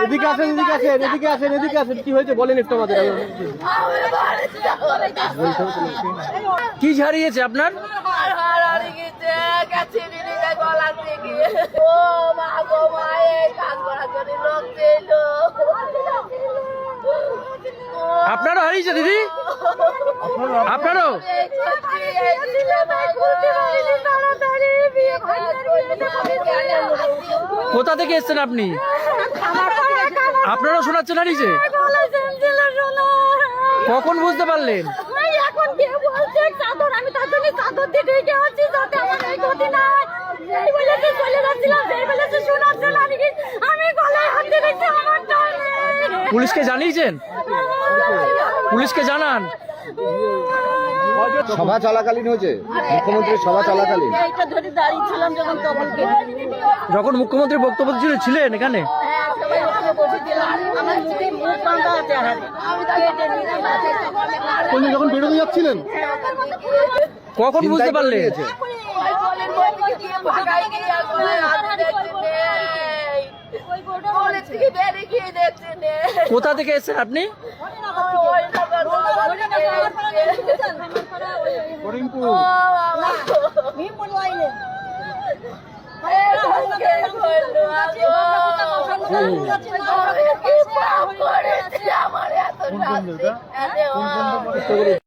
এদিকে আসেন, এদিকে আসেন, এদিকে আসেন, এদিকে আসেন, কি হয়েছে বলেন একটু আমাদের। কি হারিয়েছে আপনার? আপনারও হারিয়েছে দিদি? আপনারও? কোথা থেকে এসছেন আপনি? আপনারও শোনাচ্ছেন হারিয়েছে? কখন বুঝতে পারলেন? পুলিশকে জানিয়েছেন? পুলিশকে জানান। সভা চলাকালীন হয়েছে, মুখ্যমন্ত্রীর সভা চলাকালীন। যখন মুখ্যমন্ত্রী বক্তব্য ছিলেন এখানে? যখন বেরোতে যাচ্ছিলেন কখন বুঝতে পারলেন? কোথা থেকে এসেছেন আপনি? আমার